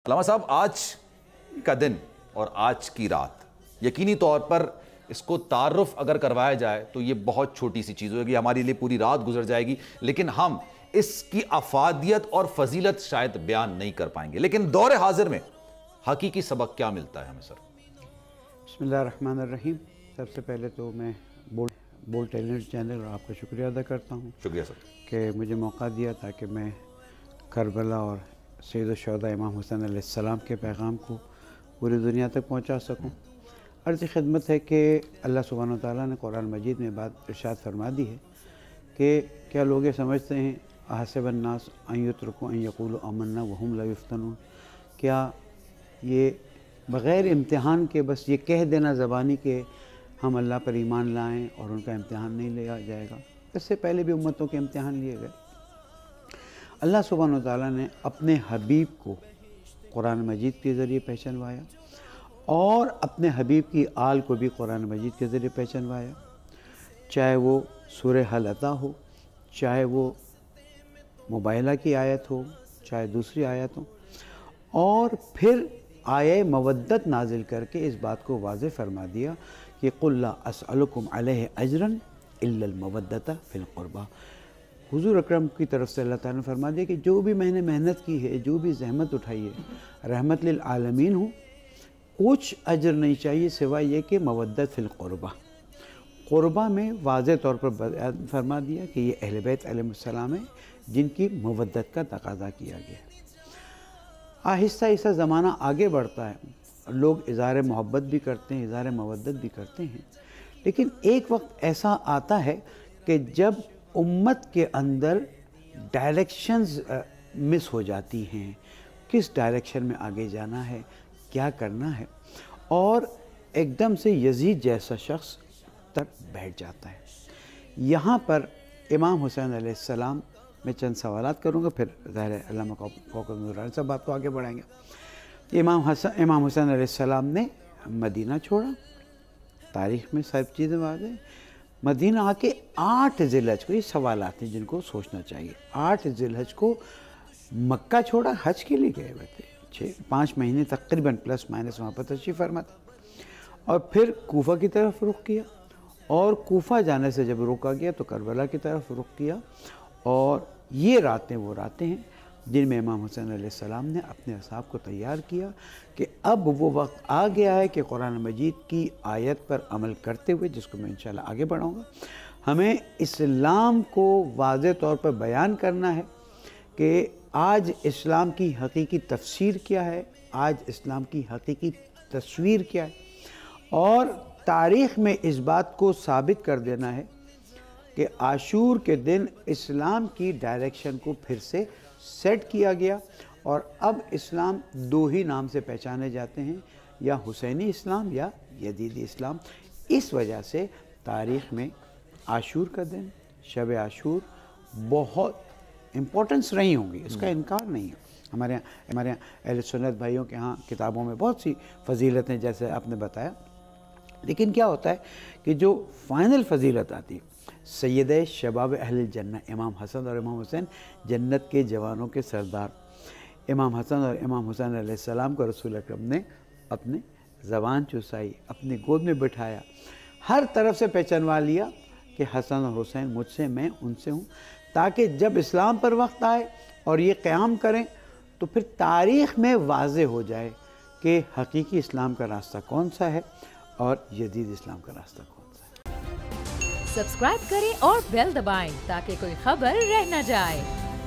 अल्लामा साहब, आज का दिन और आज की रात, यकीनी तौर पर इसको तारुफ अगर करवाया जाए तो ये बहुत छोटी सी चीज़ होगी, हमारे लिए पूरी रात गुजर जाएगी, लेकिन हम इसकी अफादियत और फजीलत शायद बयान नहीं कर पाएंगे। लेकिन दौर हाजिर में हकीकी सबक क्या मिलता है हमें सर? बिस्मिल्लाहिर्रहमानिर्रहीम। सबसे पहले तो मैं बोल टैलेंट चैनल और आपका शुक्रिया अदा करता हूँ। शुक्रिया सर कि मुझे मौका दिया ताकि मैं करबला और सैयद शुहदा इमाम हुसैन अलैहिस्सलाम के पैगाम को पूरी दुनिया तक पहुँचा सकूँ। अर्ज़ खिदमत है कि अल्लाह सुब्हानहू व तआला ने कुरान मजीद में बात इरशाद फरमा दी है कि क्या लोग ये समझते हैं अहसिबन्नास अन युत्रकू अन यक़ूलू आमन्ना वहुम ला युफ्तनून, क्या ये बग़ैर इम्तिहान के बस ये कह देना ज़बानी के हम अल्लाह पर ईमान लाएँ और उनका इम्तिहान नहीं लिया जाएगा। इससे पहले भी उम्मतों के इम्तिहान लिए गए। अल्लाह सुब्हानहू व तआला ने अपने हबीब को कुरान मजीद के ज़रिए पहचानवाया और अपने हबीब की आल को भी कुरान मजीद के ज़रिए पहचानवाया, चाहे वो सूरह हल अता हो, चाहे वो मुबाइला की आयत हो, चाहे दूसरी आयत हो, और फिर आये मवद्दत नाजिल करके इस बात को वाज़ेह फरमा दिया कि कुल ला अस्अलुकुम अलैहि अजरन इल्लल मवद्दता फिल क़ुरबा। हुज़ूर अकरम की तरफ से अल्लाह ताला ने फरमा दिया कि जो भी मैंने मेहनत की है, जो भी ज़हमत उठाई है, रहमत लिल आलमीन हूँ, कुछ अजर नहीं चाहिए सिवाय ये कि मवद्दत फिल क़ुरबा। क़ुरबा में वाज़ेह तौर पर फरमा दिया कि ये अहले बैत अलैहिस्सलाम है जिनकी मवद्दत का तकाज़ा किया गया। आहिस्ता आहिस्ता ज़माना आगे बढ़ता है, लोग इज़हार मोहब्बत भी करते हैं, इज़हार मवद्दत भी करते हैं, लेकिन एक वक्त ऐसा आता है कि जब उम्मत के अंदर डायरेक्शंस मिस हो जाती हैं, किस डायरेक्शन में आगे जाना है, क्या करना है, और एकदम से यजीद जैसा शख्स तक बैठ जाता है। यहाँ पर इमाम हुसैन अलैहिस्सलाम में चंद सवालात करूँगा, फिर ज़ाहिर है अल्लामा कौकब नूरानी साहब बात को आगे बढ़ाएंगे। इमाम हुसैन अलैहिस्सलाम ने मदीना छोड़ा, तारीख़ में सब चीज़ें वाज़ेह। मदीना आके 8 ज़िलहज को, ये सवालात हैं जिनको सोचना चाहिए, 8 ज़िलहज को मक्का छोड़ा, हज के लिए गए हुए थे, 5 महीने तकरीबन प्लस माइनस वहाँ पर तशरीफ़ फरमा थे, और फिर कूफ़ा की तरफ रुख किया, और कूफ़ा जाने से जब रोका गया तो करबला की तरफ रुख किया। और ये रातें वो रातें हैं जिनमें इमाम हुसैन अलैहिस्सलाम ने अपने असहाब को तैयार किया कि अब वो वक्त आ गया है कि कुरान मजीद की आयत पर अमल करते हुए, जिसको मैं इंशाल्लाह आगे बढ़ाऊँगा, हमें इस्लाम को वाज़ेह तौर पर बयान करना है कि आज इस्लाम की हकीकी तफसीर क्या है, आज इस्लाम की हकीकी तस्वीर क्या है, और तारीख़ में इस बात को साबित कर देना है कि आशूर के दिन इस्लाम की डायरेक्शन को फिर से सेट किया गया, और अब इस्लाम 2 ही नाम से पहचाने जाते हैं, या हुसैनी इस्लाम या यजीदी इस्लाम। इस वजह से तारीख़ में आशूर का दिन, शब आशूर बहुत इम्पोर्टेंस रही होंगी, इसका इनकार नहीं है। हमारे यहाँ अहले सुन्नत भाइयों के यहाँ किताबों में बहुत सी फजीलतें जैसे आपने बताया, लेकिन क्या होता है कि जो फ़ाइनल फजीलत आती है, सैयद शबाब अहल जन्नत इमाम हसन और इमाम हुसैन, जन्नत के जवानों के सरदार इमाम हसन और इमाम हुसैन अलैहिस्सलाम को रसूल अकरम ने अपने ज़बान चुसाई, अपनी गोद में बिठाया, हर तरफ से पहचानवा लिया कि हसन और हुसैन मुझसे, मैं उनसे हूँ, ताकि जब इस्लाम पर वक्त आए और ये क़याम करें तो फिर तारीख़ में वाज़ेह हो जाए कि हकीकी इस्लाम का रास्ता कौन सा है और यजीद इस्लाम का रास्ता कौन सा है। सब्सक्राइब करें और बेल दबाएं ताकि कोई खबर रह न जाए।